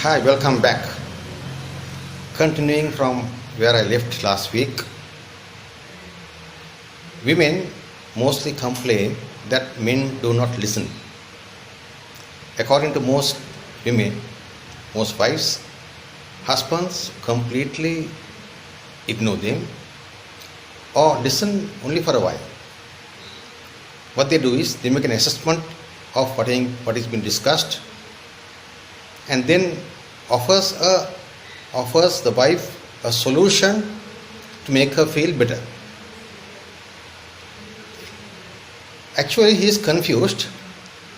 Hi, welcome back. Continuing from where I left last week, women mostly complain that men do not listen. According to most women, most wives, husbands completely ignore them or listen only for a while. What they do is they make an assessment of what is being discussed and then offers the wife a solution to make her feel better. Actually, he is confused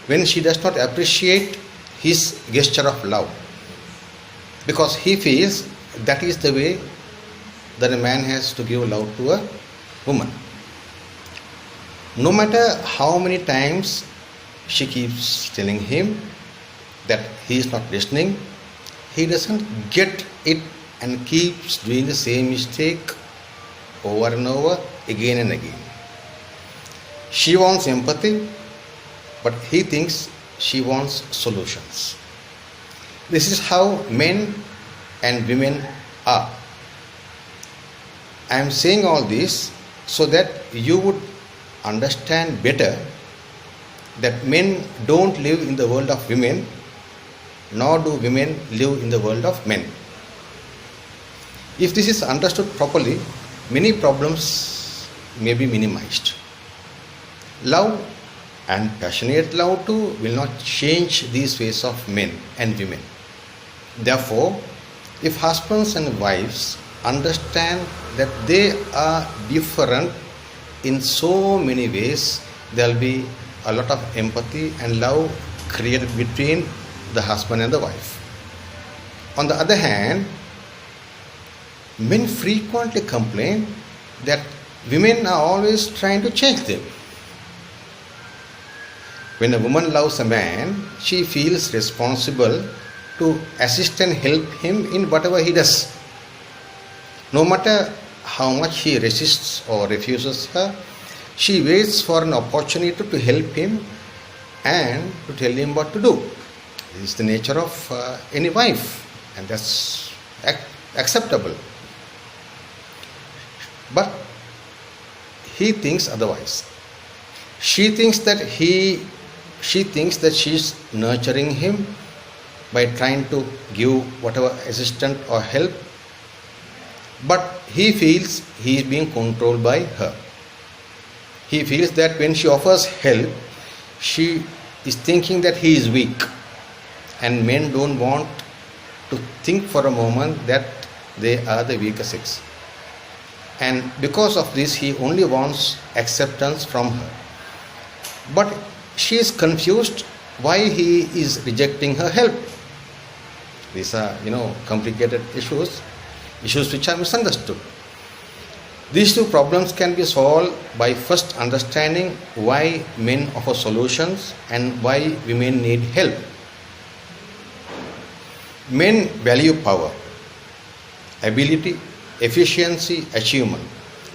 when she does not appreciate his gesture of love because he feels that is the way that a man has to give love to a woman. No matter how many times she keeps telling him that he is not listening, he doesn't get it and keeps doing the same mistake over and over, again and again. She wants empathy, but he thinks she wants solutions. This is how men and women are. I am saying all this so that you would understand better that men don't live in the world of women, nor do women live in the world of men. If this is understood properly, many problems may be minimized. Love and passionate love too will not change these ways of men and women. Therefore, if husbands and wives understand that they are different in so many ways, there will be a lot of empathy and love created between the husband and the wife. On the other hand, men frequently complain that women are always trying to change them. When a woman loves a man, she feels responsible to assist and help him in whatever he does. No matter how much he resists or refuses her, she waits for an opportunity to help him and to tell him what to do. This is the nature of any wife, and that's acceptable. But he thinks otherwise. She thinks that she is nurturing him by trying to give whatever assistance or help, but he feels he is being controlled by her. He feels that when she offers help, she is thinking that he is weak, and men don't want to think for a moment that they are the weaker sex. And because of this, he only wants acceptance from her. But she is confused why he is rejecting her help. These are, complicated issues which are misunderstood. These two problems can be solved by first understanding why men offer solutions and why women need help. Men value power, ability, efficiency, achievement.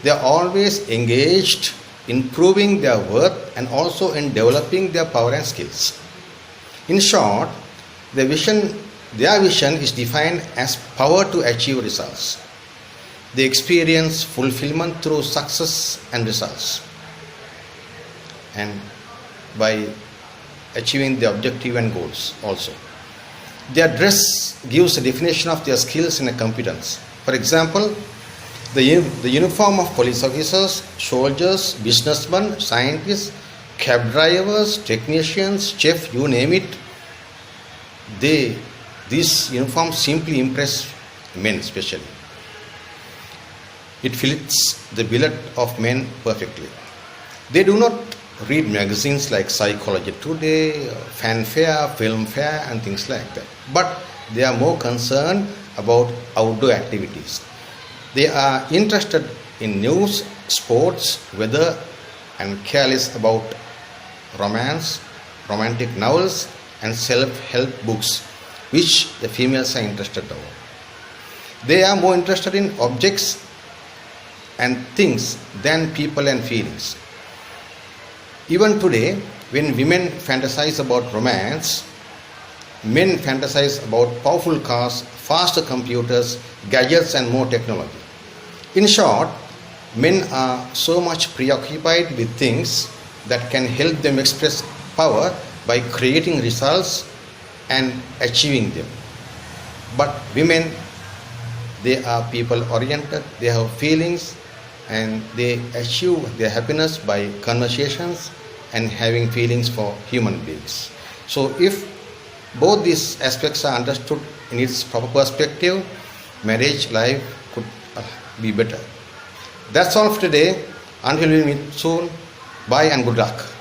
They are always engaged in proving their worth and also in developing their power and skills. In short, their vision is defined as power to achieve results. They experience fulfillment through success and results, and by achieving the objective and goals also. Their dress gives a definition of their skills and competence. For example, the uniform of police officers, soldiers, businessmen, scientists, cab drivers, technicians, chef, you name it, these uniforms simply impress men especially. It fits the billet of men perfectly. They do not read magazines like Psychology Today, Fanfare, Filmfare and things like that. But they are more concerned about outdoor activities. They are interested in news, sports, weather and careless about romance, romantic novels and self-help books, which the females are interested in. They are more interested in objects and things than people and feelings. Even today, when women fantasize about romance, Men fantasize about powerful cars, faster computers, gadgets, and more technology. In short, men are so much preoccupied with things that can help them express power by creating results and achieving them. But women, they are people oriented, they have feelings, and they achieve their happiness by conversations and having feelings for human beings. So, if both these aspects are understood in its proper perspective, marriage life could be better. That's all for today. Until we meet soon, bye and good luck.